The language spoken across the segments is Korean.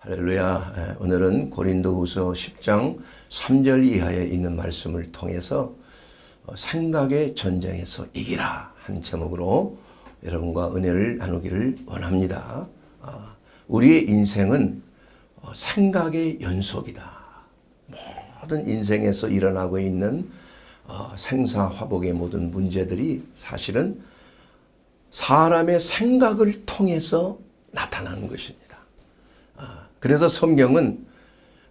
할렐루야. 오늘은 고린도후서 10장 3절 이하에 있는 말씀을 통해서 생각의 전쟁에서 이기라 한 제목으로 여러분과 은혜를 나누기를 원합니다. 우리의 인생은 생각의 연속이다. 모든 인생에서 일어나고 있는 생사화복의 모든 문제들이 사실은 사람의 생각을 통해서 나타나는 것입니다. 그래서 성경은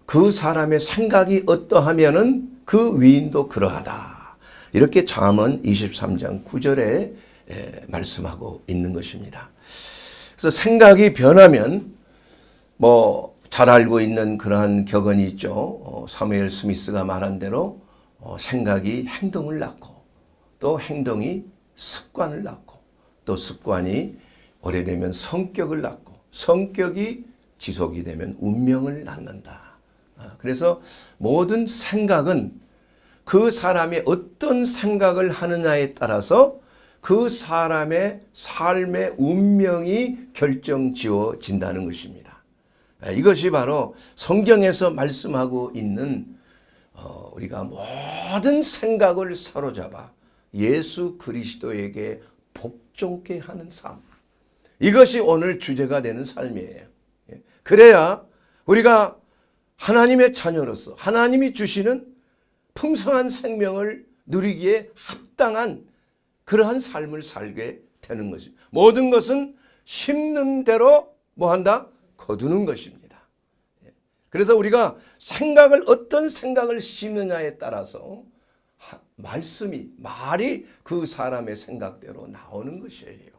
그 사람의 생각이 어떠하면은 그 위인도 그러하다. 이렇게 잠언 23장 9절에 말씀하고 있는 것입니다. 그래서 생각이 변하면 잘 알고 있는 그러한 격언이 있죠. 사무엘 스미스가 말한 대로 생각이 행동을 낳고 또 행동이 습관을 낳고 또 습관이 오래되면 성격을 낳고 성격이 지속이 되면 운명을 낳는다. 그래서 모든 생각은 그 사람이 어떤 생각을 하느냐에 따라서 그 사람의 삶의 운명이 결정지어진다는 것입니다. 이것이 바로 성경에서 말씀하고 있는 우리가 모든 생각을 사로잡아 예수 그리스도에게 복종케 하는 삶. 이것이 오늘 주제가 되는 삶이에요. 그래야 우리가 하나님의 자녀로서 하나님이 주시는 풍성한 생명을 누리기에 합당한 그러한 삶을 살게 되는 것입니다. 모든 것은 심는 대로 뭐한다? 거두는 것입니다. 그래서 우리가 어떤 생각을 심느냐에 따라서 말이 그 사람의 생각대로 나오는 것이에요.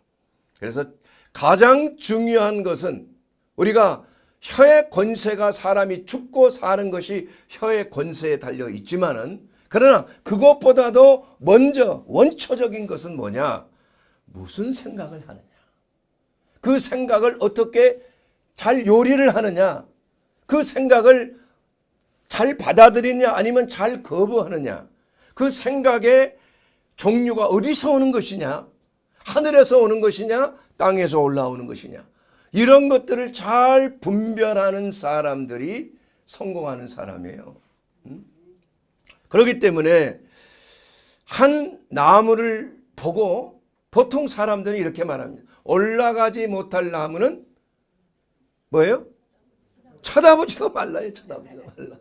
그래서 가장 중요한 것은 우리가 혀의 권세가 사람이 죽고 사는 것이 혀의 권세에 달려 있지만은 그러나 그것보다도 먼저 원초적인 것은 뭐냐? 무슨 생각을 하느냐? 그 생각을 어떻게 잘 요리를 하느냐? 그 생각을 잘 받아들이냐 아니면 잘 거부하느냐? 그 생각의 종류가 어디서 오는 것이냐? 하늘에서 오는 것이냐? 땅에서 올라오는 것이냐? 이런 것들을 잘 분별하는 사람들이 성공하는 사람이에요. 그렇기 때문에 한 나무를 보고 보통 사람들이 이렇게 말합니다. 올라가지 못할 나무는 뭐예요? 쳐다보지도 말라요. 쳐다보지도 말라.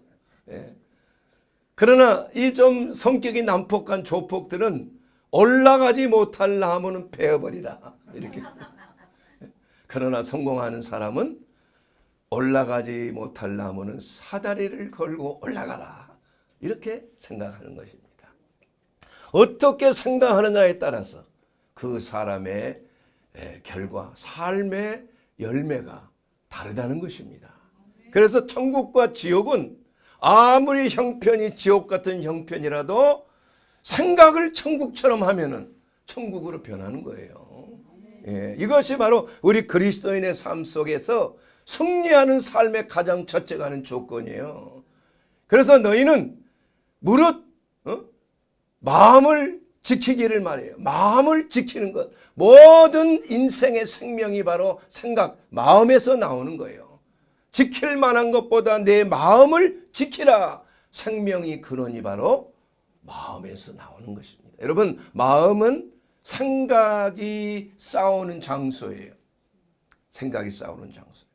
예. 그러나 이 좀 성격이 난폭한 조폭들은 올라가지 못할 나무는 베어버리라. 이렇게. 그러나 성공하는 사람은 올라가지 못할 나무는 사다리를 걸고 올라가라. 이렇게 생각하는 것입니다. 어떻게 생각하느냐에 따라서 그 사람의 결과, 삶의 열매가 다르다는 것입니다. 그래서 천국과 지옥은 아무리 형편이 지옥 같은 형편이라도 생각을 천국처럼 하면은 천국으로 변하는 거예요. 이것이 바로 우리 그리스도인의 삶 속에서 승리하는 삶의 가장 첫째가 하는 조건이에요. 그래서 너희는 무릇 마음을 지키기를 말해요. 마음을 지키는 것. 모든 인생의 생명이 바로 생각, 마음에서 나오는 거예요. 지킬 만한 것보다 내 마음을 지키라. 생명이 근원이 바로 마음에서 나오는 것입니다. 여러분, 마음은 생각이 싸우는 장소예요. 생각이 싸우는 장소.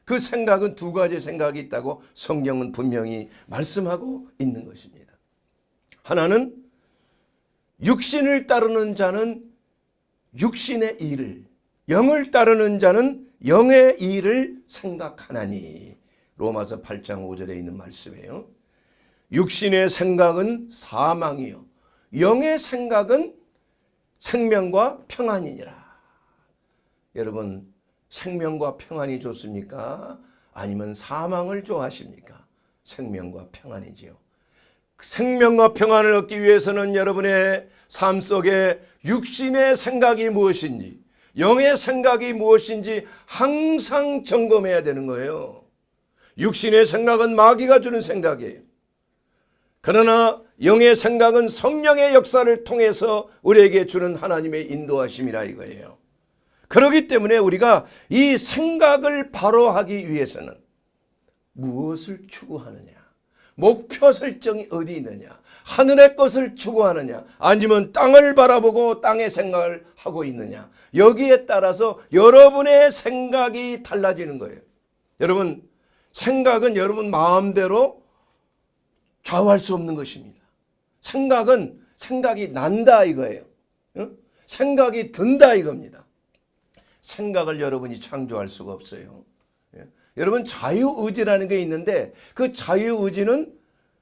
그 생각은 두 가지 생각이 있다고 성경은 분명히 말씀하고 있는 것입니다. 하나는 육신을 따르는 자는 육신의 일을, 영을 따르는 자는 영의 일을 생각하나니. 로마서 8장 5절에 있는 말씀이에요. 육신의 생각은 사망이요 영의 생각은 생명과 평안이니라. 여러분, 생명과 평안이 좋습니까? 아니면 사망을 좋아하십니까? 생명과 평안이지요. 생명과 평안을 얻기 위해서는 여러분의 삶 속에 육신의 생각이 무엇인지, 영의 생각이 무엇인지 항상 점검해야 되는 거예요. 육신의 생각은 마귀가 주는 생각이에요. 그러나 영의 생각은 성령의 역사를 통해서 우리에게 주는 하나님의 인도하심이라 이거예요. 그렇기 때문에 우리가 이 생각을 바로 하기 위해서는 무엇을 추구하느냐? 목표 설정이 어디 있느냐? 하늘의 것을 추구하느냐? 아니면 땅을 바라보고 땅의 생각을 하고 있느냐? 여기에 따라서 여러분의 생각이 달라지는 거예요. 여러분, 생각은 여러분 마음대로 좌우할 수 없는 것입니다. 생각은 생각이 난다 이거예요. 생각이 든다 이겁니다. 생각을 여러분이 창조할 수가 없어요. 여러분, 자유의지라는 게 있는데 그 자유의지는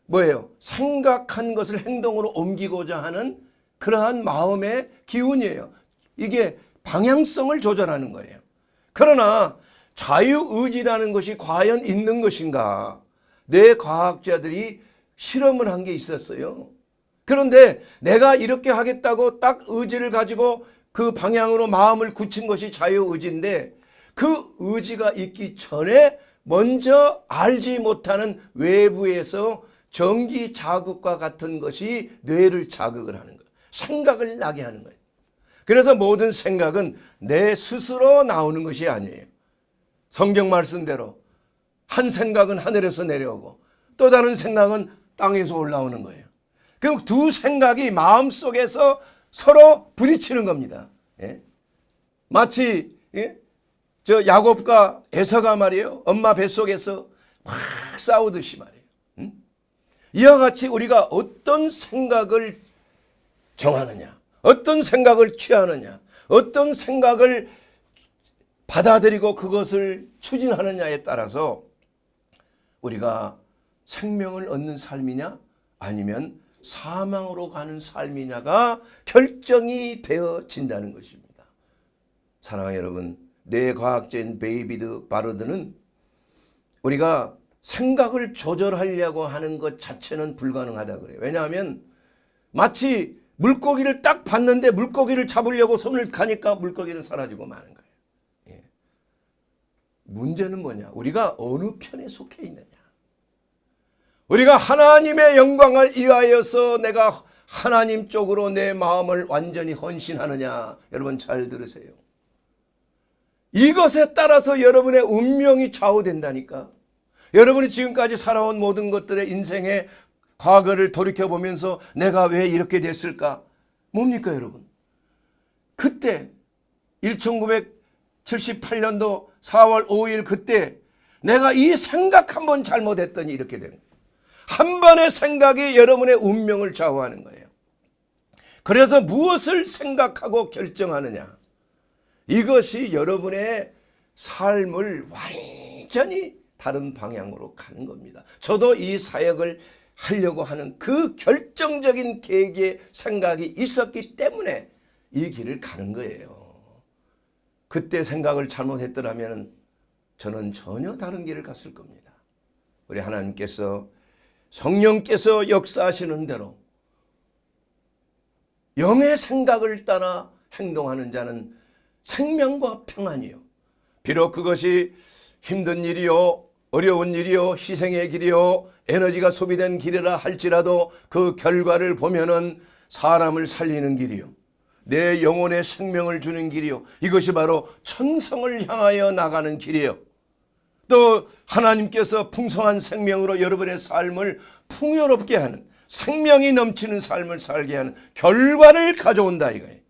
뭐예요? 생각한 것을 행동으로 옮기고자 하는 그러한 마음의 기운이에요. 이게 방향성을 조절하는 거예요. 그러나 자유의지라는 것이 과연 있는 것인가? 뇌과학자들이 실험을 한 게 있었어요. 그런데 내가 이렇게 하겠다고 딱 의지를 가지고 그 방향으로 마음을 굳힌 것이 자유의지인데 그 의지가 있기 전에 먼저 알지 못하는 외부에서 전기 자극과 같은 것이 뇌를 자극을 하는 거예요. 생각을 나게 하는 거예요. 그래서 모든 생각은 내 스스로 나오는 것이 아니에요. 성경 말씀대로 한 생각은 하늘에서 내려오고 또 다른 생각은 땅에서 올라오는 거예요. 그럼 두 생각이 마음속에서 서로 부딪히는 겁니다. 예? 마치 저 야곱과 에서가 말이에요. 엄마 뱃속에서 막 싸우듯이 말이에요. 이와 같이 우리가 어떤 생각을 정하느냐, 어떤 생각을 취하느냐, 어떤 생각을 받아들이고 그것을 추진하느냐에 따라서 우리가 생명을 얻는 삶이냐 아니면 사망으로 가는 삶이냐가 결정이 되어진다는 것입니다. 사랑하는 여러분, 뇌과학자인 데이비드 바르드는 우리가 생각을 조절하려고 하는 것 자체는 불가능하다 그래요. 왜냐하면 마치 물고기를 딱 봤는데 물고기를 잡으려고 손을 가니까 물고기는 사라지고 마는 거예요. 예. 문제는 뭐냐? 우리가 어느 편에 속해 있느냐? 우리가 하나님의 영광을 위하여서 내가 하나님 쪽으로 내 마음을 완전히 헌신하느냐? 여러분 잘 들으세요. 이것에 따라서 여러분의 운명이 좌우된다니까. 여러분이 지금까지 살아온 모든 것들의 인생의 과거를 돌이켜보면서 내가 왜 이렇게 됐을까? 뭡니까 여러분? 그때 1978년도 4월 5일 그때 내가 이 생각 한 번 잘못했더니 이렇게 되는 거예요. 한 번의 생각이 여러분의 운명을 좌우하는 거예요. 그래서 무엇을 생각하고 결정하느냐? 이것이 여러분의 삶을 완전히 다른 방향으로 가는 겁니다. 저도 이 사역을 하려고 하는 그 결정적인 계기의 생각이 있었기 때문에 이 길을 가는 거예요. 그때 생각을 잘못했더라면 저는 전혀 다른 길을 갔을 겁니다. 우리 하나님께서 성령께서 역사하시는 대로 영의 생각을 따라 행동하는 자는 생명과 평안이요. 비록 그것이 힘든 일이요, 어려운 일이요, 희생의 길이요, 에너지가 소비된 길이라 할지라도 그 결과를 보면은 사람을 살리는 길이요, 내 영혼의 생명을 주는 길이요, 이것이 바로 천성을 향하여 나가는 길이요, 또 하나님께서 풍성한 생명으로 여러분의 삶을 풍요롭게 하는, 생명이 넘치는 삶을 살게 하는 결과를 가져온다 이거예요.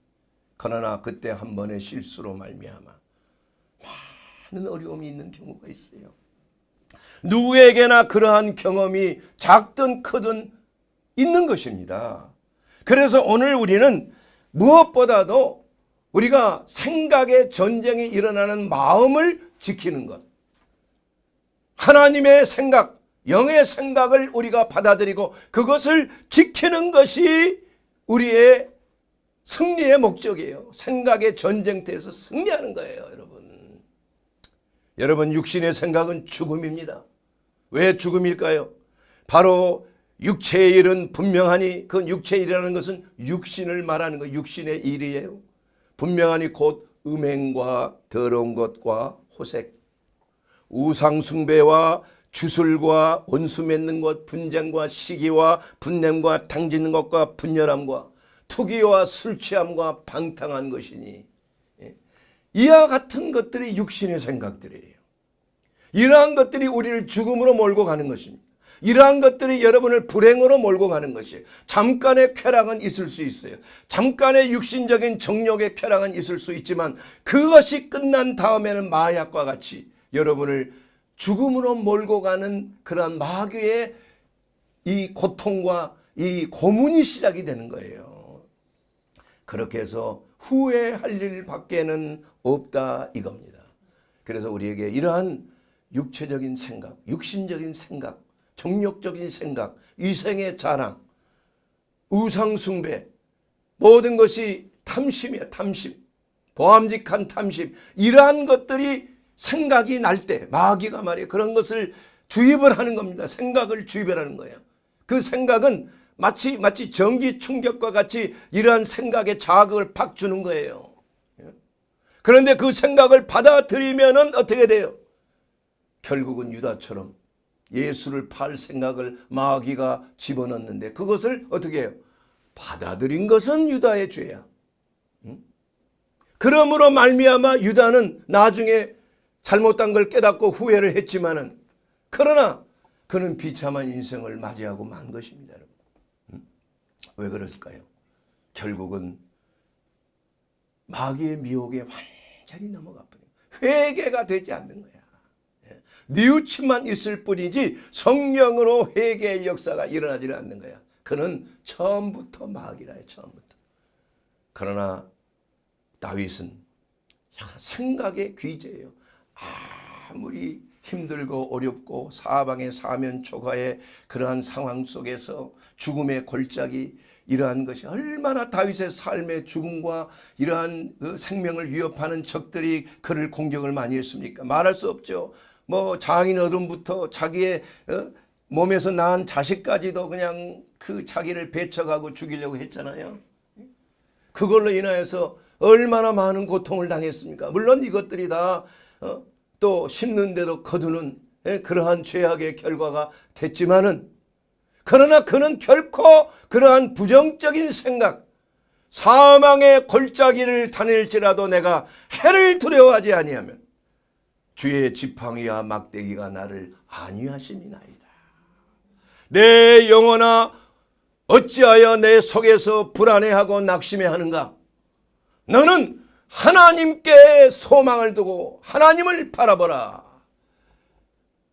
그러나 그때 한 번의 실수로 말미암아 많은 어려움이 있는 경우가 있어요. 누구에게나 그러한 경험이 작든 크든 있는 것입니다. 그래서 오늘 우리는 무엇보다도 우리가 생각의 전쟁이 일어나는 마음을 지키는 것, 하나님의 생각, 영의 생각을 우리가 받아들이고 그것을 지키는 것이 우리의 승리의 목적이에요. 생각의 전쟁터에서 승리하는 거예요, 여러분. 여러분, 육신의 생각은 죽음입니다. 왜 죽음일까요? 바로 육체의 일은 분명하니, 그 육체의 일이라는 것은 육신을 말하는 거, 육신의 일이에요. 분명하니 곧 음행과 더러운 것과 호색, 우상 숭배와 주술과 원수 맺는 것, 분쟁과 시기와 분냄과 당짓는 것과 분열함과 투기와 술 취함과 방탕한 것이니, 이와 같은 것들이 육신의 생각들이에요. 이러한 것들이 우리를 죽음으로 몰고 가는 것입니다. 이러한 것들이 여러분을 불행으로 몰고 가는 것이에요. 잠깐의 쾌락은 있을 수 있어요. 잠깐의 육신적인 정욕의 쾌락은 있을 수 있지만 그것이 끝난 다음에는 마약과 같이 여러분을 죽음으로 몰고 가는 그러한 마귀의 이 고통과 이 고문이 시작이 되는 거예요. 그렇게 해서 후회할 일밖에는 없다 이겁니다. 그래서 우리에게 이러한 육체적인 생각, 육신적인 생각, 정욕적인 생각, 위생의 자랑, 우상숭배, 모든 것이 탐심이야. 탐심, 보암직한 탐심, 이러한 것들이 생각이 날 때 마귀가 말이에요, 그런 것을 주입을 하는 겁니다. 생각을 주입을 하는 거예요. 그 생각은 마치 전기 충격과 같이 이러한 생각에 자극을 팍 주는 거예요. 그런데 그 생각을 받아들이면은 어떻게 돼요? 결국은 유다처럼 예수를 팔 생각을 마귀가 집어넣는데 그것을 어떻게 해요? 받아들인 것은 유다의 죄야. 그러므로 말미암아 유다는 나중에 잘못한 걸 깨닫고 후회를 했지만은, 그러나 그는 비참한 인생을 맞이하고 만 것입니다. 여러분. 왜 그랬을까요? 결국은 마귀의 미혹에 완전히 넘어가 버려요. 회개가 되지 않는 거야. 뉘우침만 있을 뿐이지 성령으로 회개의 역사가 일어나지 않는 거야. 그는 처음부터 마귀라요. 처음부터. 그러나 다윗은 생각의 귀재예요. 아무리 힘들고 어렵고 사방의 사면초가의 그러한 상황 속에서 죽음의 골짜기, 이러한 것이 얼마나 다윗의 삶의 죽음과 이러한 그 생명을 위협하는 적들이 그를 공격을 많이 했습니까? 말할 수 없죠. 뭐 장인어른부터 자기의 몸에서 낳은 자식까지도 그냥 그 자기를 배척하고 죽이려고 했잖아요. 그걸로 인하여서 얼마나 많은 고통을 당했습니까? 물론 이것들이 다 또 심는 대로 거두는 그러한 죄악의 결과가 됐지만은, 그러나 그는 결코 그러한 부정적인 생각, 사망의 골짜기를 다닐지라도 내가 해를 두려워하지 아니하면 주의 지팡이와 막대기가 나를 안위하심이나이다. 내 영혼아, 어찌하여 내 속에서 불안해하고 낙심해하는가? 너는 하나님께 소망을 두고 하나님을 바라보라.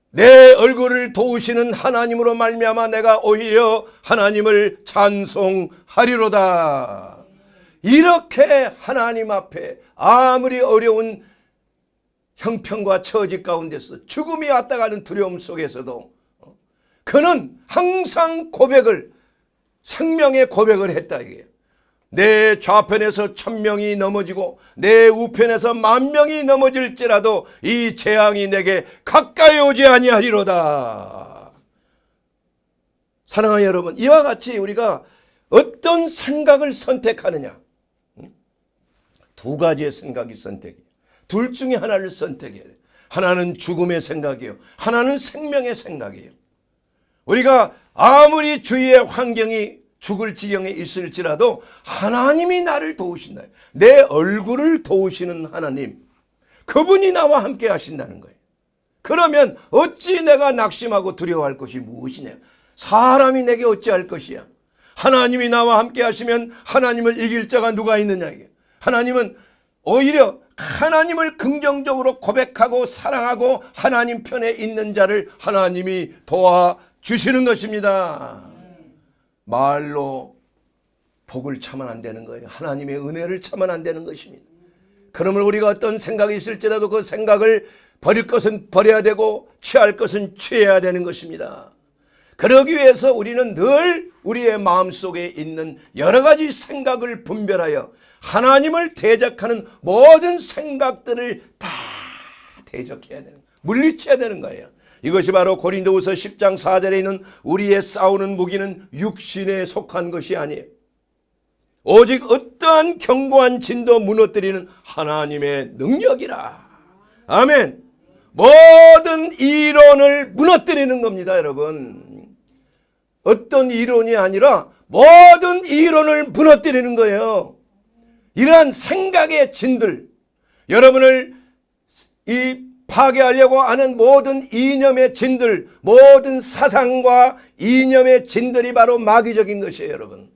내 얼굴을 도우시는 하나님으로 말미암아 내가 오히려 하나님을 찬송하리로다. 이렇게 하나님 앞에 아무리 어려운 형편과 처지 가운데서 죽음이 왔다 가는 두려움 속에서도 그는 항상 고백을, 생명의 고백을 했다 이게요. 내 좌편에서 1000명이 넘어지고 내 우편에서 10,000명이 넘어질지라도 이 재앙이 내게 가까이 오지 아니하리로다. 사랑하는 여러분, 이와 같이 우리가 어떤 생각을 선택하느냐, 두 가지의 생각이 선택이에요. 둘 중에 하나를 선택해야 돼요. 하나는 죽음의 생각이에요. 하나는 생명의 생각이에요. 우리가 아무리 주위의 환경이 죽을 지경에 있을지라도 하나님이 나를 도우신다. 내 얼굴을 도우시는 하나님, 그분이 나와 함께 하신다는 거예요. 그러면 어찌 내가 낙심하고 두려워할 것이 무엇이냐? 사람이 내게 어찌할 것이야? 하나님이 나와 함께 하시면 하나님을 이길 자가 누가 있느냐? 이게. 하나님은 오히려 하나님을 긍정적으로 고백하고 사랑하고 하나님 편에 있는 자를 하나님이 도와주시는 것입니다. 말로 복을 참으면 안 되는 거예요. 하나님의 은혜를 참으면 안 되는 것입니다. 그러면 우리가 어떤 생각이 있을지라도 그 생각을 버릴 것은 버려야 되고 취할 것은 취해야 되는 것입니다. 그러기 위해서 우리는 늘 우리의 마음속에 있는 여러 가지 생각을 분별하여 하나님을 대적하는 모든 생각들을 다 대적해야 되는, 물리쳐야 되는 거예요. 이것이 바로 고린도후서 10장 4절에 있는 우리의 싸우는 무기는 육신에 속한 것이 아니에요. 오직 어떠한 견고한 진도 무너뜨리는 하나님의 능력이라. 아멘. 모든 이론을 무너뜨리는 겁니다, 여러분. 어떤 이론이 아니라 모든 이론을 무너뜨리는 거예요. 이러한 생각의 진들, 여러분을 이 파괴하려고 하는 모든 이념의 진들, 모든 사상과 이념의 진들이 바로 마귀적인 것이에요, 여러분.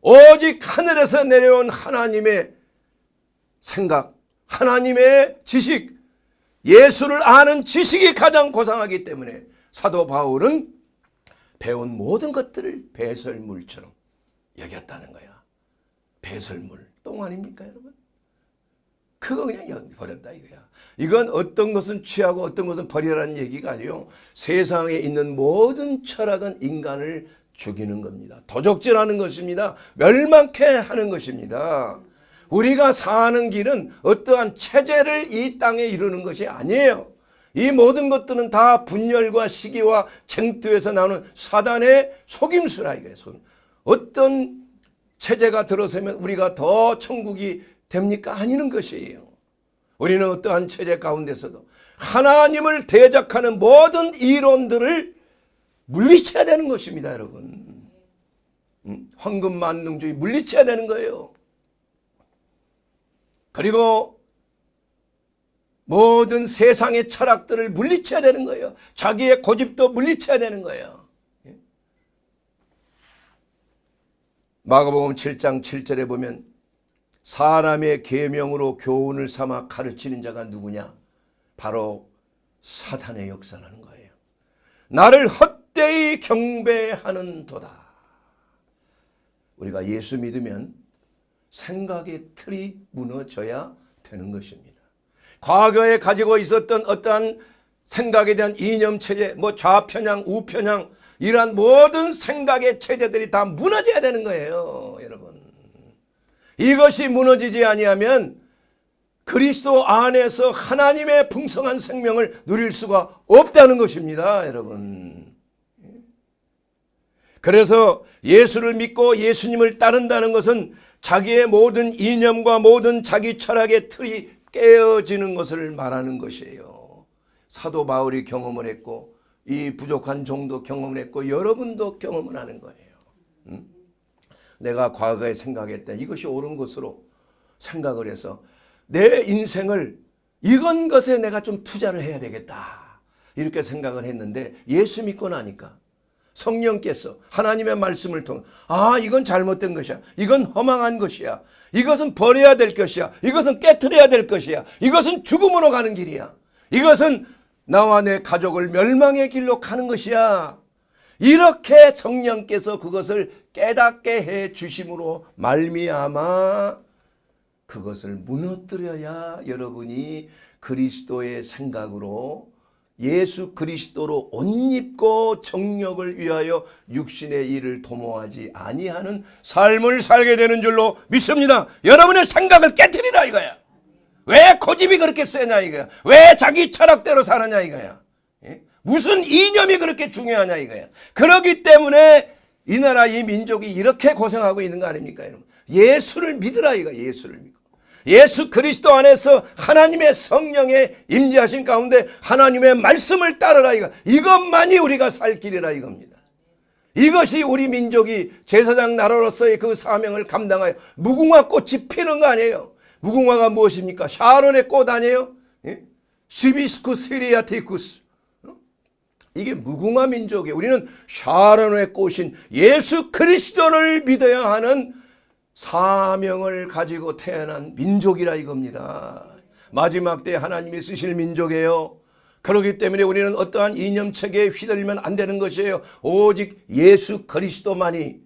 오직 하늘에서 내려온 하나님의 생각, 하나님의 지식, 예수를 아는 지식이 가장 고상하기 때문에 사도 바울은 배운 모든 것들을 배설물처럼 여겼다는 거야. 배설물, 똥 아닙니까, 여러분? 그거 그냥 버렸다 이거야. 이건 어떤 것은 취하고 어떤 것은 버리라는 얘기가 아니요. 세상에 있는 모든 철학은 인간을 죽이는 겁니다. 도적질하는 것입니다. 멸망케 하는 것입니다. 우리가 사는 길은 어떠한 체제를 이 땅에 이루는 것이 아니에요. 이 모든 것들은 다 분열과 시기와 쟁투에서 나오는 사단의 속임수라 이거예요. 어떤 체제가 들어서면 우리가 더 천국이 됩니까? 아니는 것이에요. 우리는 어떠한 체제 가운데서도 하나님을 대적하는 모든 이론들을 물리쳐야 되는 것입니다, 여러분. 황금만능주의 물리쳐야 되는 거예요. 그리고 모든 세상의 철학들을 물리쳐야 되는 거예요. 자기의 고집도 물리쳐야 되는 거예요. 마가복음 7장 7절에 보면 사람의 계명으로 교훈을 삼아 가르치는 자가 누구냐? 바로 사탄의 역사라는 거예요. 나를 헛되이 경배하는 도다. 우리가 예수 믿으면 생각의 틀이 무너져야 되는 것입니다. 과거에 가지고 있었던 어떠한 생각에 대한 이념체제, 좌편향, 우편향, 이러한 모든 생각의 체제들이 다 무너져야 되는 거예요, 여러분. 이것이 무너지지 아니하면 그리스도 안에서 하나님의 풍성한 생명을 누릴 수가 없다는 것입니다, 여러분. 그래서 예수를 믿고 예수님을 따른다는 것은 자기의 모든 이념과 모든 자기 철학의 틀이 깨어지는 것을 말하는 것이에요. 사도 바울이 경험을 했고 이 부족한 종도 경험을 했고 여러분도 경험을 하는 거예요. 내가 과거에 생각했던 이것이 옳은 것으로 생각을 해서 내 인생을 이건 것에 내가 좀 투자를 해야 되겠다 이렇게 생각을 했는데 예수 믿고 나니까 성령께서 하나님의 말씀을 통해 이건 잘못된 것이야, 이건 허망한 것이야, 이것은 버려야 될 것이야, 이것은 깨트려야 될 것이야, 이것은 죽음으로 가는 길이야, 이것은 나와 내 가족을 멸망의 길로 가는 것이야, 이렇게 성령께서 그것을 깨닫게 해 주심으로 말미암아 그것을 무너뜨려야 여러분이 그리스도의 생각으로 예수 그리스도로 옷 입고 정력을 위하여 육신의 일을 도모하지 아니하는 삶을 살게 되는 줄로 믿습니다. 여러분의 생각을 깨트리라 이거야. 왜 고집이 그렇게 세냐 이거야. 왜 자기 철학대로 사느냐 이거야. 무슨 이념이 그렇게 중요하냐 이거야. 그렇기 때문에 이 나라 이 민족이 이렇게 고생하고 있는 거 아닙니까 여러분. 예수를 믿으라 이거야. 예수를 믿고 예수 그리스도 안에서 하나님의 성령의 임재하신 가운데 하나님의 말씀을 따르라 이거. 이것만이 우리가 살 길이라 이겁니다. 이것이 우리 민족이 제사장 나라로서의 그 사명을 감당하여 무궁화 꽃이 피는 거 아니에요. 무궁화가 무엇입니까? 샤론의 꽃 아니에요? 시비스쿠스 히리아티쿠스. 이게 무궁화 민족이에요. 우리는 샤론의 꽃인 예수 그리스도를 믿어야 하는 사명을 가지고 태어난 민족이라 이겁니다. 마지막 때 하나님이 쓰실 민족이에요. 그렇기 때문에 우리는 어떠한 이념체계에 휘둘리면 안 되는 것이에요. 오직 예수 그리스도만이,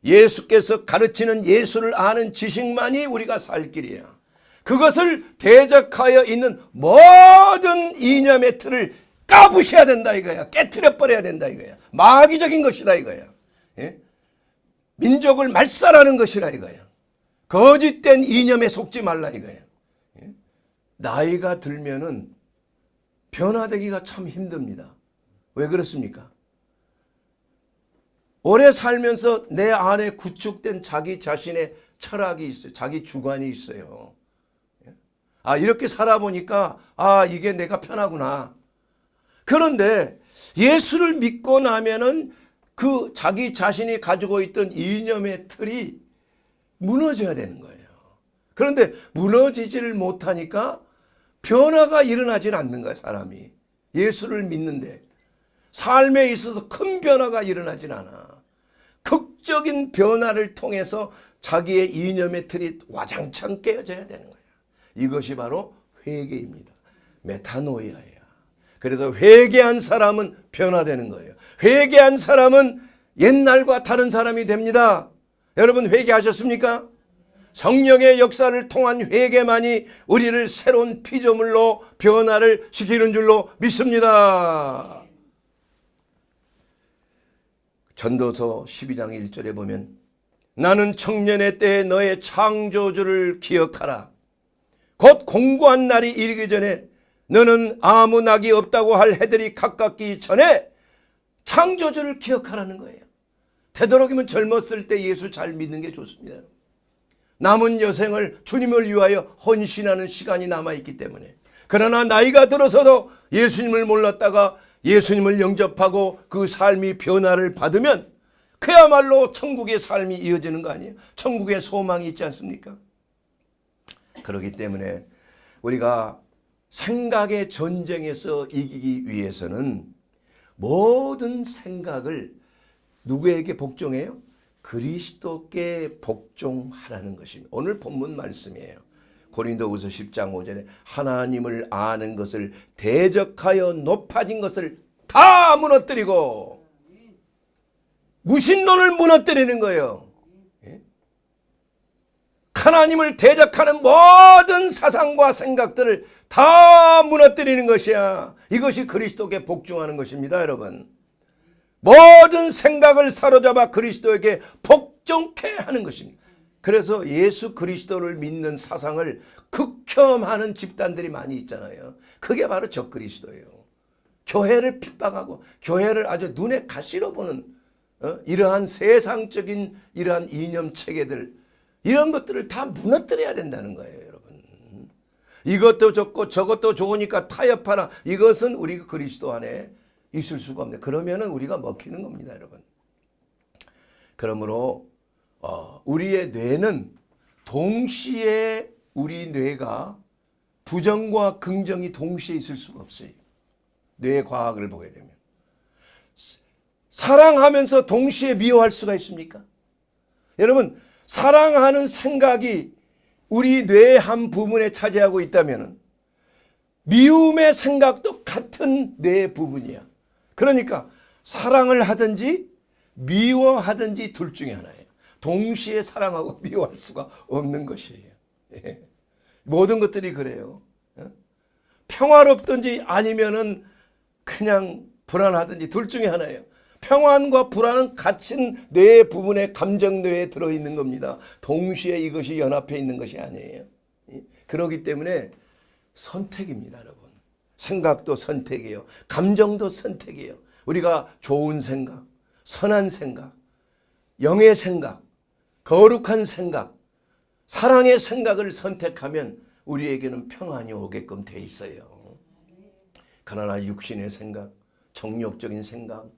예수께서 가르치는 예수를 아는 지식만이 우리가 살 길이야. 그것을 대적하여 있는 모든 이념의 틀을 까부셔야 된다 이거야. 깨트려 버려야 된다 이거야. 마귀적인 것이다 이거야. 예? 민족을 말살하는 것이라 이거야. 거짓된 이념에 속지 말라 이거야. 예? 나이가 들면은 변화되기가 참 힘듭니다. 왜 그렇습니까? 오래 살면서 내 안에 구축된 자기 자신의 철학이 있어요. 자기 주관이 있어요. 이렇게 살아보니까 이게 내가 편하구나. 그런데 예수를 믿고 나면은 그 자기 자신이 가지고 있던 이념의 틀이 무너져야 되는 거예요. 그런데 무너지지를 못하니까 변화가 일어나질 않는 거야, 사람이. 예수를 믿는데 삶에 있어서 큰 변화가 일어나질 않아. 극적인 변화를 통해서 자기의 이념의 틀이 와장창 깨어져야 되는 거야. 이것이 바로 회개입니다. 메타노이아야. 그래서 회개한 사람은 변화되는 거예요. 회개한 사람은 옛날과 다른 사람이 됩니다. 여러분 회개하셨습니까? 성령의 역사를 통한 회개만이 우리를 새로운 피조물로 변화를 시키는 줄로 믿습니다. 전도서 12장 1절에 보면 나는 청년의 때에 너의 창조주를 기억하라. 곧 공고한 날이 이르기 전에 너는 아무 낙이 없다고 할 해들이 가깝기 전에 창조주를 기억하라는 거예요. 되도록이면 젊었을 때 예수 잘 믿는 게 좋습니다. 남은 여생을 주님을 위하여 헌신하는 시간이 남아있기 때문에. 그러나 나이가 들어서도 예수님을 몰랐다가 예수님을 영접하고 그 삶이 변화를 받으면 그야말로 천국의 삶이 이어지는 거 아니에요? 천국의 소망이 있지 않습니까? 그렇기 때문에 우리가 생각의 전쟁에서 이기기 위해서는 모든 생각을 누구에게 복종해요? 그리스도께 복종하라는 것입니다. 오늘 본문 말씀이에요. 고린도후서 10장 5절에 하나님을 아는 것을 대적하여 높아진 것을 다 무너뜨리고 무신론을 무너뜨리는 거예요. 하나님을 대적하는 모든 사상과 생각들을 다 무너뜨리는 것이야. 이것이 그리스도께 복종하는 것입니다, 여러분. 모든 생각을 사로잡아 그리스도에게 복종케 하는 것입니다. 그래서 예수 그리스도를 믿는 사상을 극혐하는 집단들이 많이 있잖아요. 그게 바로 적그리스도예요. 교회를 핍박하고 교회를 아주 눈에 가시로 보는 이러한 세상적인 이러한 이념 체계들, 이런 것들을 다 무너뜨려야 된다는 거예요, 여러분. 이것도 좋고 저것도 좋으니까 타협하라. 이것은 우리 그리스도 안에 있을 수가 없네. 그러면은 우리가 먹히는 겁니다, 여러분. 그러므로 우리의 뇌는 동시에 우리 뇌가 부정과 긍정이 동시에 있을 수가 없어요. 뇌 과학을 보게 되면. 사랑하면서 동시에 미워할 수가 있습니까? 여러분, 사랑하는 생각이 우리 뇌의 한 부분에 차지하고 있다면 미움의 생각도 같은 뇌의 부분이야. 그러니까 사랑을 하든지 미워하든지 둘 중에 하나예요. 동시에 사랑하고 미워할 수가 없는 것이에요. 모든 것들이 그래요. 평화롭든지 아니면은 그냥 불안하든지 둘 중에 하나예요. 평안과 불안은 같은 뇌의 부분에 감정뇌에 들어있는 겁니다. 동시에 이것이 연합해 있는 것이 아니에요. 그렇기 때문에 선택입니다, 여러분. 생각도 선택이에요. 감정도 선택이에요. 우리가 좋은 생각, 선한 생각, 영의 생각, 거룩한 생각, 사랑의 생각을 선택하면 우리에게는 평안이 오게끔 돼 있어요. 그러나 육신의 생각, 정욕적인 생각,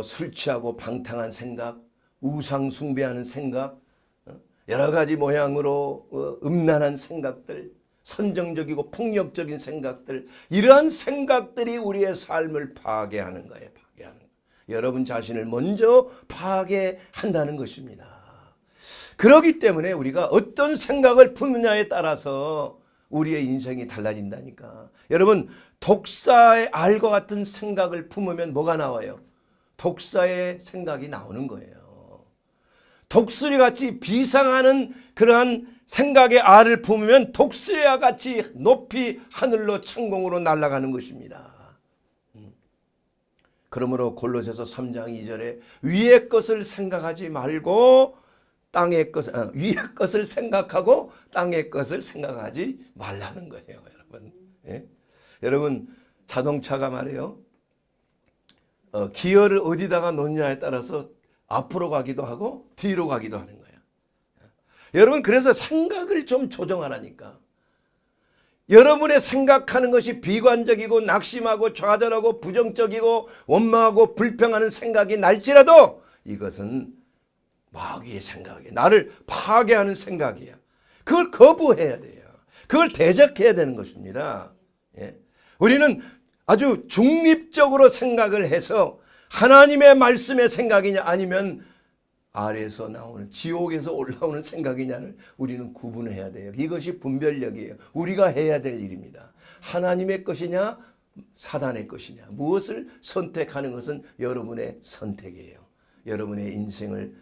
술 취하고 방탕한 생각, 우상 숭배하는 생각, 여러 가지 모양으로 음란한 생각들, 선정적이고 폭력적인 생각들, 이러한 생각들이 우리의 삶을 파괴하는 거예요. 파괴하는 거예요. 여러분 자신을 먼저 파괴한다는 것입니다. 그렇기 때문에 우리가 어떤 생각을 품느냐에 따라서 우리의 인생이 달라진다니까. 여러분, 독사의 알과 같은 생각을 품으면 뭐가 나와요? 독사의 생각이 나오는 거예요. 독수리같이 비상하는 그러한 생각의 알을 품으면 독수리와 같이 높이 하늘로 창공으로 날아가는 것입니다. 그러므로 골로새서 3장 2절에 위의 것을 생각하지 말고 땅의 것을 위의 것을 생각하고 땅의 것을 생각하지 말라는 거예요, 여러분. 예? 여러분, 자동차가 말이에요. 기어를 어디다가 놓느냐에 따라서 앞으로 가기도 하고 뒤로 가기도 하는 거예요. 여러분, 그래서 생각을 좀 조정하라니까. 여러분의 생각하는 것이 비관적이고 낙심하고 좌절하고 부정적이고 원망하고 불평하는 생각이 날지라도 이것은 마귀의 생각이에요. 나를 파괴하는 생각이야. 그걸 거부해야 돼요. 그걸 대적해야 되는 것입니다. 예. 우리는 아주 중립적으로 생각을 해서 하나님의 말씀의 생각이냐 아니면 아래에서 나오는 지옥에서 올라오는 생각이냐를 우리는 구분해야 돼요. 이것이 분별력이에요. 우리가 해야 될 일입니다. 하나님의 것이냐 사단의 것이냐 무엇을 선택하는 것은 여러분의 선택이에요. 여러분의 인생을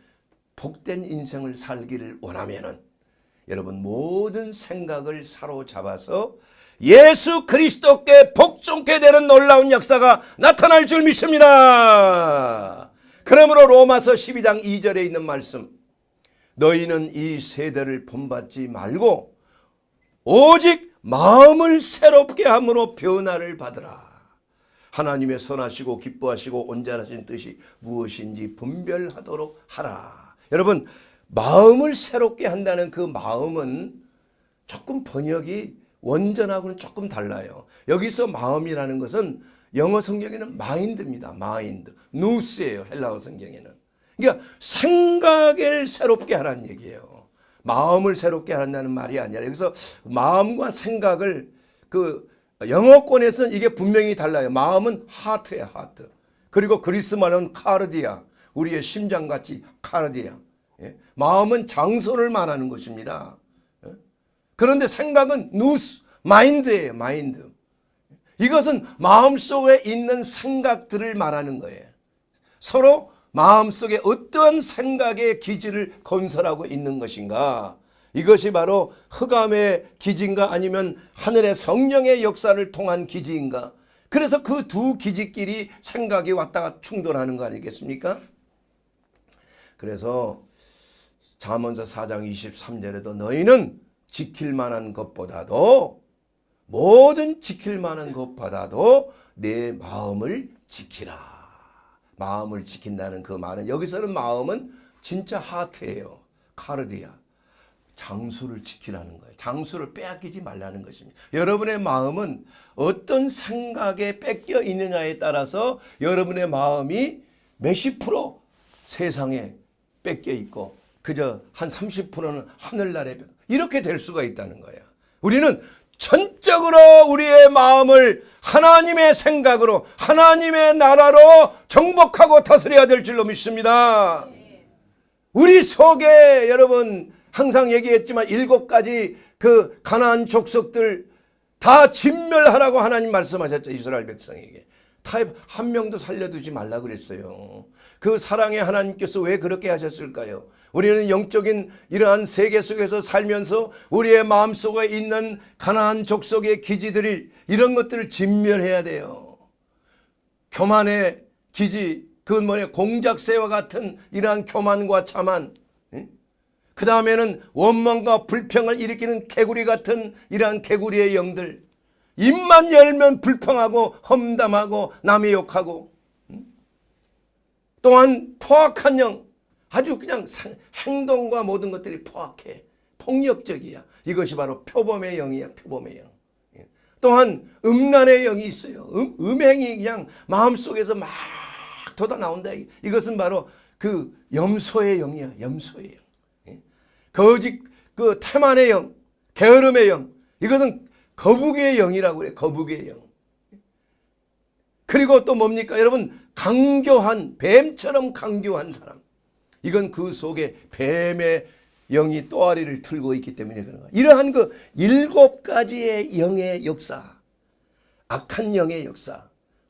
복된 인생을 살기를 원하면은 여러분 모든 생각을 사로잡아서 예수 그리스도께 복종케 되는 놀라운 역사가 나타날 줄 믿습니다. 그러므로 로마서 12장 2절에 있는 말씀, 너희는 이 세대를 본받지 말고 오직 마음을 새롭게 함으로 변화를 받으라. 하나님의 선하시고 기뻐하시고 온전하신 뜻이 무엇인지 분별하도록 하라. 여러분, 마음을 새롭게 한다는 그 마음은 조금 번역이 원전하고는 조금 달라요. 여기서 마음이라는 것은 영어 성경에는 마인드입니다. 마인드. 누스예요. 헬라어 성경에는. 그러니까 생각을 새롭게 하라는 얘기예요. 마음을 새롭게 한다는 말이 아니라 여기서 마음과 생각을 그 영어권에서는 이게 분명히 달라요. 마음은 하트예요. 하트. 그리고 그리스 말은 카르디아. 우리의 심장같이 카르디아. 예? 마음은 장소를 말하는 것입니다. 예? 그런데 생각은 누스, 마인드예요. 마인드. 이것은 마음속에 있는 생각들을 말하는 거예요. 서로 마음속에 어떠한 생각의 기지를 건설하고 있는 것인가. 이것이 바로 흑암의 기지인가 아니면 하늘의 성령의 역사를 통한 기지인가. 그래서 그 두 기지끼리 생각이 왔다가 충돌하는 거 아니겠습니까? 그래서 잠언서 4장 23절에도 너희는 지킬 만한 것보다도 모든 지킬 만한 것보다도 내 마음을 지키라. 마음을 지킨다는 그 말은 여기서는 마음은 진짜 하트예요. 카르디아. 장소를 지키라는 거예요. 장소를 빼앗기지 말라는 것입니다. 여러분의 마음은 어떤 생각에 뺏겨 있느냐에 따라서 여러분의 마음이 몇십 프로 세상에 뺏겨 있고 그저 한 30%는 하늘나라에 이렇게 될 수가 있다는 거예요. 우리는 전적으로 우리의 마음을 하나님의 생각으로 하나님의 나라로 정복하고 다스려야 될 줄로 믿습니다. 우리 속에 여러분 항상 얘기했지만 7가지 그 가나안 족속들 다 진멸하라고 하나님 말씀하셨죠. 이스라엘 백성에게. 다 한 명도 살려두지 말라 그랬어요. 그 사랑의 하나님께서 왜 그렇게 하셨을까요? 우리는 영적인 이러한 세계 속에서 살면서 우리의 마음속에 있는 가나안 족속의 기지들이 이런 것들을 진멸해야 돼요. 교만의 기지, 그건 뭐냐 공작새와 같은 이러한 교만과 자만, 그 다음에는 원망과 불평을 일으키는 개구리 같은 이러한 개구리의 영들, 입만 열면 불평하고 험담하고 남의 욕하고, 또한 포악한 영, 아주 그냥 행동과 모든 것들이 포악해. 폭력적이야. 이것이 바로 표범의 영이야. 표범의 영. 또한 음란의 영이 있어요. 음행이 그냥 마음속에서 막 돋아 나온다. 이것은 바로 그 염소의 영이야. 염소의 영. 거짓 그 태만의 영, 게으름의 영. 이것은 거북이의 영이라고 그래요. 거북이의 영. 그리고 또 뭡니까? 여러분 강교한 뱀처럼 강교한 사람. 이건 그 속에 뱀의 영이 또아리를 틀고 있기 때문에 그런 거예요. 이러한 그 7가지의 영의 역사, 악한 영의 역사,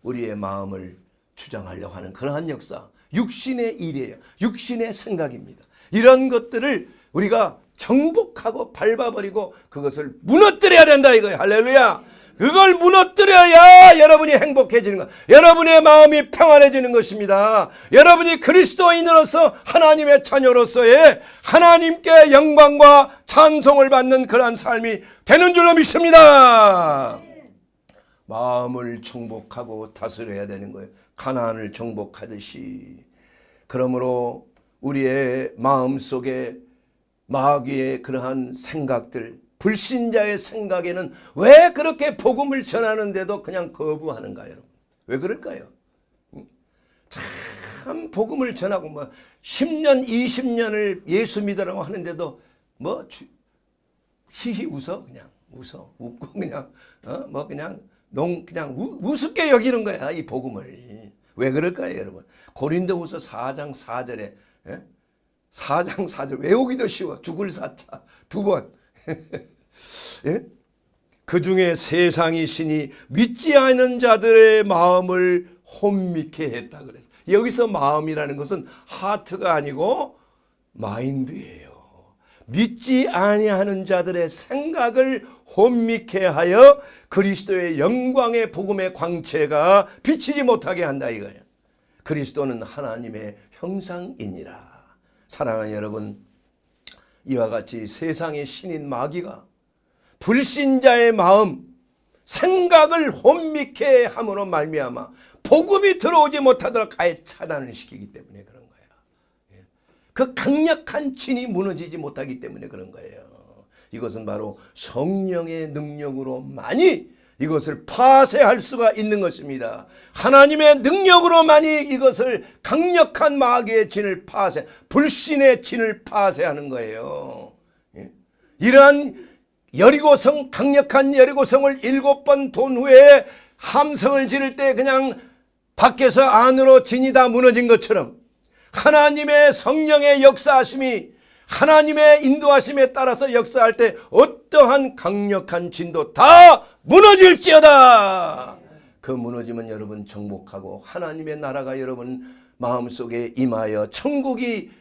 우리의 마음을 주장하려고 하는 그러한 역사, 육신의 일이에요. 육신의 생각입니다. 이런 것들을 우리가 정복하고 밟아버리고 그것을 무너뜨려야 된다 이거예요. 할렐루야. 그걸 무너뜨려야 여러분이 행복해지는 것, 여러분의 마음이 평안해지는 것입니다. 여러분이 그리스도인으로서 하나님의 자녀로서의 하나님께 영광과 찬송을 받는 그러한 삶이 되는 줄로 믿습니다. 마음을 정복하고 다스려야 되는 거예요. 가나안을 정복하듯이. 그러므로 우리의 마음속에 마귀의 그러한 생각들, 불신자의 생각에는 왜 그렇게 복음을 전하는데도 그냥 거부하는가요? 왜 그럴까요? 참 복음을 전하고 뭐 10년, 20년을 예수 믿으라고 하는데도 뭐 히히 웃어 그냥. 웃고 그냥 뭐 그냥 그냥 우습게 여기는 거야, 이 복음을. 왜 그럴까요, 여러분? 고린도후서 4장 4절에 4장 4절 외우기도 쉬워. 죽을 사자 2번. 예? 그 중에 세상이 신이 믿지 않는 자들의 마음을 혼미케 했다 그랬어요. 여기서 마음이라는 것은 하트가 아니고 마인드예요. 믿지 아니하는 자들의 생각을 혼미케 하여 그리스도의 영광의 복음의 광채가 비치지 못하게 한다 이거예요. 그리스도는 하나님의 형상이니라. 사랑하는 여러분, 이와 같이 세상의 신인 마귀가 불신자의 마음, 생각을 혼미케 함으로 말미암아 복음이 들어오지 못하도록 아예 차단을 시키기 때문에 그런 거예요. 그 강력한 진이 무너지지 못하기 때문에 그런 거예요. 이것은 바로 성령의 능력으로만이 이것을 파쇄할 수가 있는 것입니다. 하나님의 능력으로만이 이것을 강력한 마귀의 진을 불신의 진을 파쇄하는 거예요. 이러한 여리고성, 강력한 여리고성을 7번 돈 후에 함성을 지를 때 그냥 밖에서 안으로 진이 다 무너진 것처럼 하나님의 성령의 역사하심이 하나님의 인도하심에 따라서 역사할 때 어떠한 강력한 진도 다 무너질지어다. 그 무너지면 여러분 정복하고 하나님의 나라가 여러분 마음속에 임하여 천국이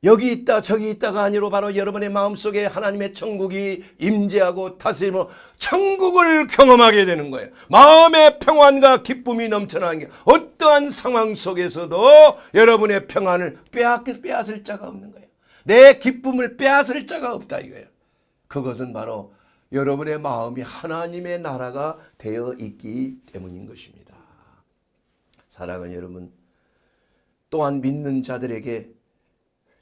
여기 있다 저기 있다가 아니로 바로 여러분의 마음속에 하나님의 천국이 임재하고 다스리며 천국을 경험하게 되는 거예요. 마음의 평안과 기쁨이 넘쳐나는 게 어떠한 상황 속에서도 여러분의 평안을 빼앗을 자가 없는 거예요. 내 기쁨을 빼앗을 자가 없다 이거예요. 그것은 바로 여러분의 마음이 하나님의 나라가 되어 있기 때문인 것입니다. 사랑하는 여러분, 또한 믿는 자들에게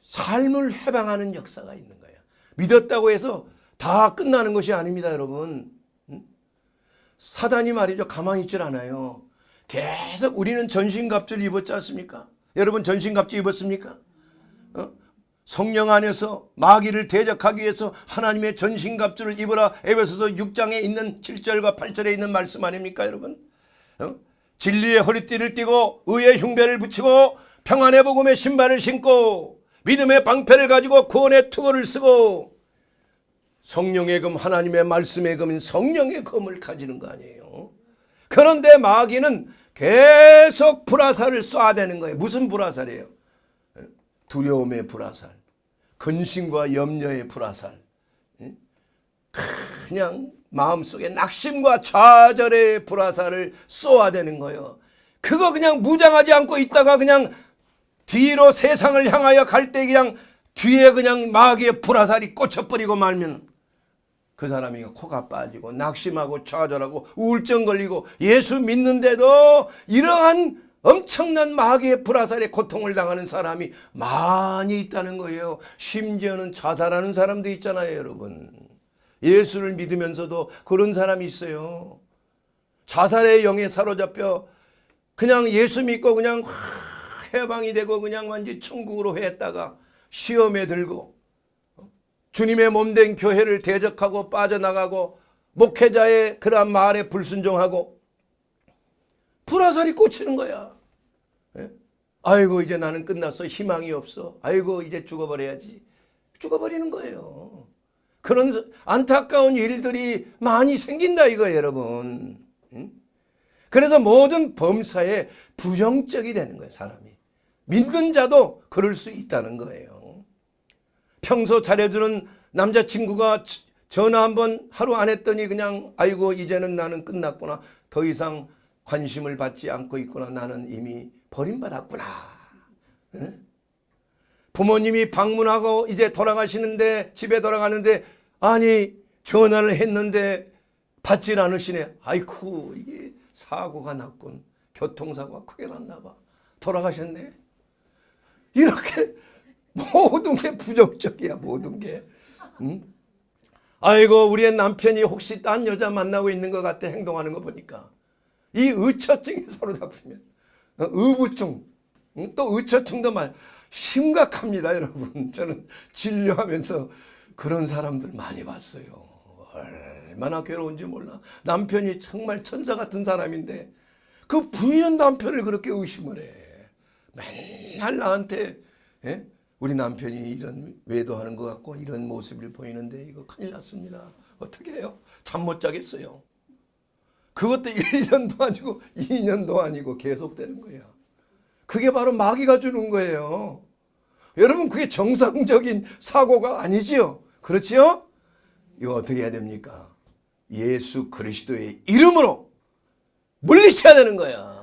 삶을 해방하는 역사가 있는 거예요. 믿었다고 해서 다 끝나는 것이 아닙니다, 여러분. 사단이 말이죠, 가만히 있질 않아요. 계속 우리는 전신갑주를 입었지 않습니까? 여러분 전신갑주 입었습니까? 성령 안에서 마귀를 대적하기 위해서 하나님의 전신갑주를 입으라. 에베소서 6장에 있는 7절과 8절에 있는 말씀 아닙니까, 여러분? 진리의 허리띠를 띠고 의의 흉배를 붙이고 평안의 복음의 신발을 신고 믿음의 방패를 가지고 구원의 투구를 쓰고 성령의 검, 하나님의 말씀의 검인 성령의 검을 가지는 거 아니에요. 그런데 마귀는 계속 불화살을 쏴대는 거예요. 무슨 불화살이에요? 두려움의 불화살, 근심과 염려의 불화살, 그냥 마음속에 낙심과 좌절의 불화살을 쏘아대는 거예요. 그거 그냥 무장하지 않고 있다가 그냥 뒤로 세상을 향하여 갈 때 그냥 뒤에 그냥 마귀의 불화살이 꽂혀버리고 말면 그 사람이 코가 빠지고 낙심하고 좌절하고 우울증 걸리고 예수 믿는데도 이러한 엄청난 마귀의 불화살에 고통을 당하는 사람이 많이 있다는 거예요. 심지어는 자살하는 사람도 있잖아요, 여러분. 예수를 믿으면서도 그런 사람이 있어요. 자살의 영에 사로잡혀 그냥 예수 믿고 그냥 해방이 되고 그냥 완전히 천국으로 했다가 시험에 들고 주님의 몸된 교회를 대적하고 빠져나가고 목회자의 그러한 말에 불순종하고 불화살이 꽂히는 거야. 아이고 이제 나는 끝났어. 희망이 없어. 아이고 이제 죽어버려야지. 죽어버리는 거예요. 그런 안타까운 일들이 많이 생긴다 이거예요, 여러분. 그래서 모든 범사에 부정적이 되는 거예요, 사람이. 믿는 자도 그럴 수 있다는 거예요. 평소 잘해주는 남자친구가 전화 한번 하루 안 했더니 그냥 아이고 이제는 나는 끝났구나. 더 이상 관심을 받지 않고 있구나. 나는 이미 버림받았구나. 부모님이 방문하고 이제 돌아가시는데 집에 돌아가는데 아니 전화를 했는데 받질 않으시네. 아이쿠 이게 사고가 났군. 교통사고가 크게 났나 봐. 돌아가셨네. 이렇게 모든 게 부정적이야. 모든 게. 아이고 우리의 남편이 혹시 딴 여자 만나고 있는 것 같아. 행동하는 거 보니까. 이 의처증이 사로잡히면 의부증 또 의처증도 심각합니다, 여러분. 저는 진료하면서 그런 사람들 많이 봤어요. 얼마나 괴로운지 몰라. 남편이 정말 천사 같은 사람인데 그 부인은 남편을 그렇게 의심을 해. 맨날 나한테 우리 남편이 이런 외도하는 것 같고 이런 모습을 보이는데 이거 큰일 났습니다. 어떻게 해요? 잠 못 자겠어요. 그것도 1년도 아니고 2년도 아니고 계속되는 거야. 그게 바로 마귀가 주는 거예요. 여러분 그게 정상적인 사고가 아니지요. 그렇지요? 이거 어떻게 해야 됩니까? 예수 그리스도의 이름으로 물리쳐야 되는 거야.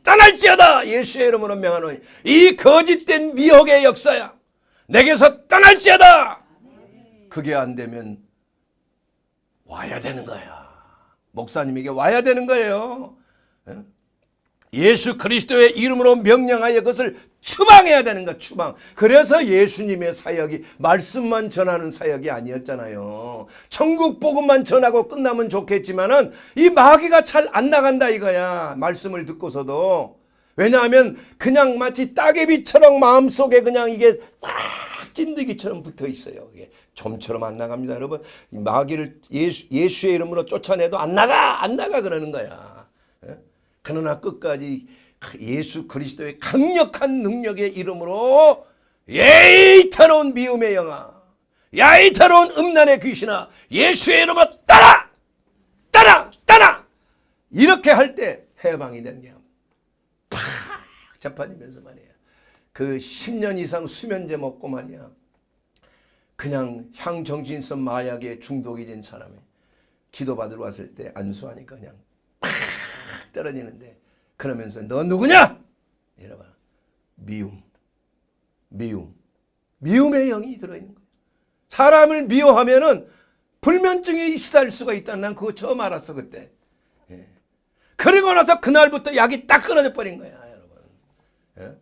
떠날지어다 예수의 이름으로 명하노니 이 거짓된 미혹의 역사야. 내게서 떠날지어다. 그게 안 되면 와야 되는 거야. 목사님에게 와야 되는 거예요. 예수 그리스도의 이름으로 명령하여 그것을 추방해야 되는 거야. 추방. 그래서 예수님의 사역이 말씀만 전하는 사역이 아니었잖아요. 천국 복음만 전하고 끝나면 좋겠지만은 이 마귀가 잘 안 나간다 이거야. 말씀을 듣고서도. 왜냐하면 그냥 마치 따개비처럼 마음속에 그냥 이게 꽉 찐득이처럼 붙어 있어요. 이게 좀처럼 안 나갑니다. 여러분 이 마귀를 예수의 이름으로 쫓아내도 안 나가 그러는 거야. 그러나 끝까지 예수 그리스도의 강력한 능력의 이름으로 예이 더러운 미움의 영아, 야이 더러운 음란의 귀신아, 예수의 이름으로 떠나 이렇게 할 때 해방이 되는 게 팍 자빠지면서 말이야. 그 10년 이상 수면제 먹고 말이야. 그냥 향정신성 마약에 중독이 된 사람이 기도받으러 왔을 때 안수하니까 그냥 팍 떨어지는데 그러면서 너 누구냐? 이러봐. 미움의 영이 들어있는 거야. 사람을 미워하면은 불면증에 시달릴 수가 있다는 난 그거 처음 알았어 그때. 그리고 나서 그날부터 약이 딱 끊어져 버린 거야 여러분.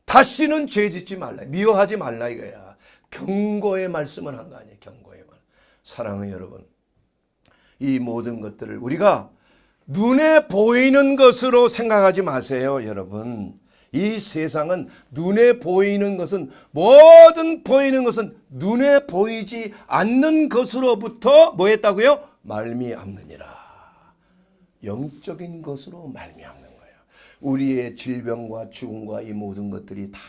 다시는 죄 짓지 말라. 미워하지 말라 이거야. 경고의 말씀을 한 거 아니에요. 경고의 말. 사랑하는 여러분. 이 모든 것들을 우리가 눈에 보이는 것으로 생각하지 마세요, 여러분. 이 세상은 눈에 보이는 것은 모든 보이는 것은 눈에 보이지 않는 것으로부터 뭐 했다고요? 말미암느니라. 영적인 것으로 말미암는 거예요. 우리의 질병과 죽음과 이 모든 것들이 다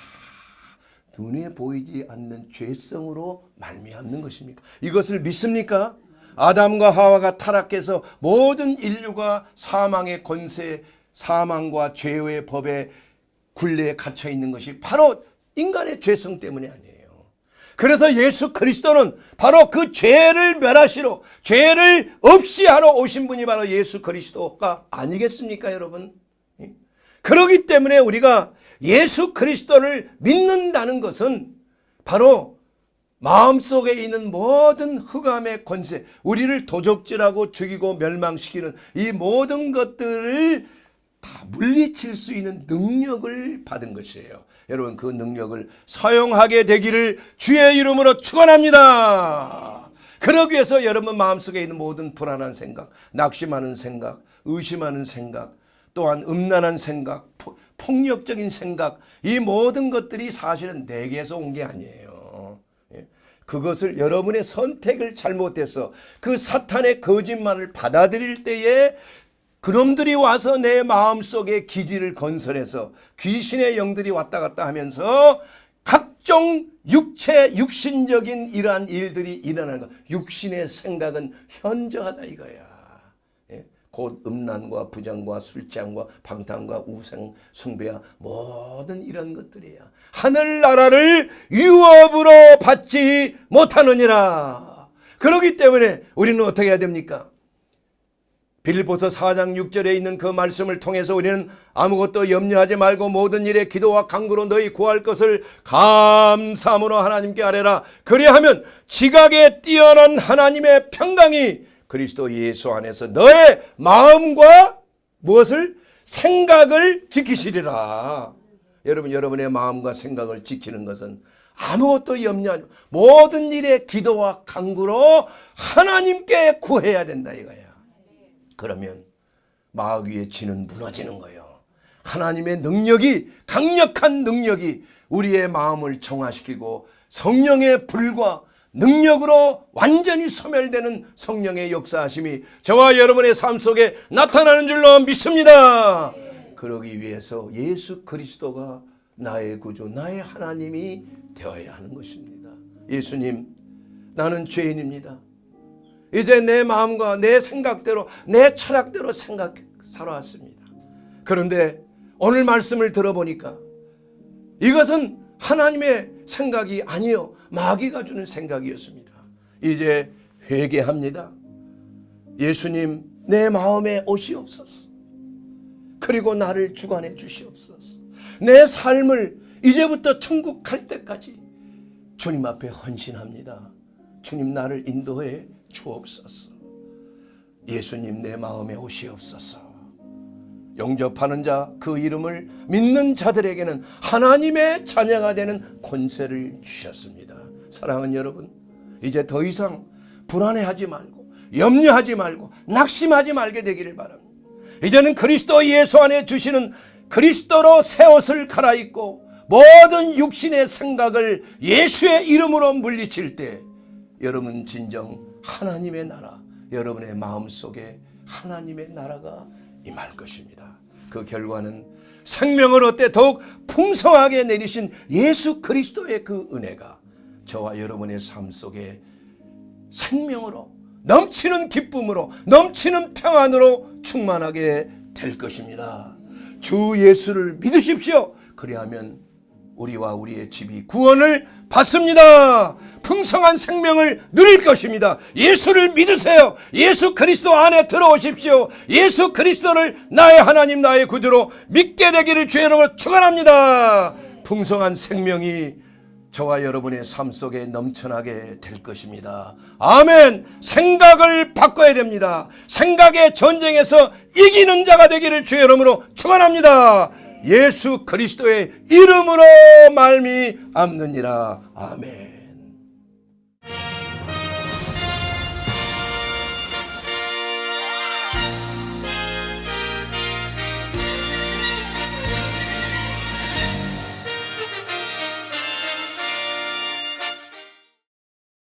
눈에 보이지 않는 죄성으로 말미암는 것입니까? 이것을 믿습니까? 아담과 하와가 타락해서 모든 인류가 사망의 권세, 사망과 죄의 법의 굴레에 갇혀 있는 것이 바로 인간의 죄성 때문이 아니에요. 그래서 예수 그리스도는 바로 그 죄를 멸하시러, 죄를 없이 하러 오신 분이 바로 예수 그리스도가 아니겠습니까, 여러분? 그렇기 때문에 우리가 예수 그리스도를 믿는다는 것은 바로 마음속에 있는 모든 흑암의 권세, 우리를 도적질하고 죽이고 멸망시키는 이 모든 것들을 다 물리칠 수 있는 능력을 받은 것이에요. 여러분 그 능력을 사용하게 되기를 주의 이름으로 축원합니다. 그러기 위해서 여러분 마음속에 있는 모든 불안한 생각, 낙심하는 생각, 의심하는 생각, 또한 음란한 생각, 폭력적인 생각, 이 모든 것들이 사실은 내게서 온 게 아니에요. 그것을 여러분의 선택을 잘못해서 그 사탄의 거짓말을 받아들일 때에 그놈들이 와서 내 마음속에 기지를 건설해서 귀신의 영들이 왔다 갔다 하면서 각종 육신적인 이러한 일들이 일어나는 것. 육신의 생각은 현저하다 이거야. 곧 음란과 부정과 술장과 방탕과 우상 숭배와 모든 이런 것들이야. 하늘나라를 유업으로 받지 못하느니라. 그렇기 때문에 우리는 어떻게 해야 됩니까? 빌립보서 4장 6절에 있는 그 말씀을 통해서 우리는 아무것도 염려하지 말고 모든 일에 기도와 간구로 너희 구할 것을 감사함으로 하나님께 아뢰라. 그리하면 지각에 뛰어난 하나님의 평강이 그리스도 예수 안에서 너의 마음과 무엇을? 생각을 지키시리라. 여러분, 여러분의 마음과 생각을 지키는 것은 아무것도 염려하지 말고 모든 일에 기도와 간구로 하나님께 구해야 된다 이거야. 그러면 마귀의 진은 무너지는 거예요. 하나님의 능력이, 강력한 능력이 우리의 마음을 정화시키고 성령의 불과 능력으로 완전히 소멸되는 성령의 역사하심이 저와 여러분의 삶 속에 나타나는 줄로 믿습니다. 그러기 위해서 예수 그리스도가 나의 구주, 나의 하나님이 되어야 하는 것입니다. 예수님, 나는 죄인입니다. 이제 내 마음과 내 생각대로, 내 철학대로 살아왔습니다. 그런데 오늘 말씀을 들어보니까 이것은 하나님의 생각이 아니요, 마귀가 주는 생각이었습니다. 이제 회개합니다. 예수님, 내 마음에 오시옵소서. 그리고 나를 주관해 주시옵소서. 내 삶을 이제부터 천국 갈 때까지 주님 앞에 헌신합니다. 주님, 나를 인도해 주옵소서. 예수님, 내 마음에 오시옵소서. 영접하는 자, 그 이름을 믿는 자들에게는 하나님의 자녀가 되는 권세를 주셨습니다. 사랑하는 여러분, 이제 더 이상 불안해하지 말고 염려하지 말고 낙심하지 말게 되기를 바랍니다. 이제는 그리스도 예수 안에 주시는 그리스도로 새 옷을 갈아입고 모든 육신의 생각을 예수의 이름으로 물리칠 때 여러분 진정 하나님의 나라, 여러분의 마음속에 하나님의 나라가 임할 것입니다. 그 결과는 생명을 얻되 더욱 풍성하게 내리신 예수 그리스도의 그 은혜가 저와 여러분의 삶 속에 생명으로, 넘치는 기쁨으로, 넘치는 평안으로 충만하게 될 것입니다. 주 예수를 믿으십시오. 그리하면 우리와 우리의 집이 구원을 받습니다. 풍성한 생명을 누릴 것입니다. 예수를 믿으세요. 예수 그리스도 안에 들어오십시오. 예수 그리스도를 나의 하나님, 나의 구주로 믿게 되기를 주의 이름으로 축원합니다. 풍성한 생명이 저와 여러분의 삶 속에 넘쳐나게 될 것입니다. 아멘. 생각을 바꿔야 됩니다. 생각의 전쟁에서 이기는 자가 되기를 주의 이름으로 축원합니다. 예수 그리스도의 이름으로 말미암느니라. 아멘.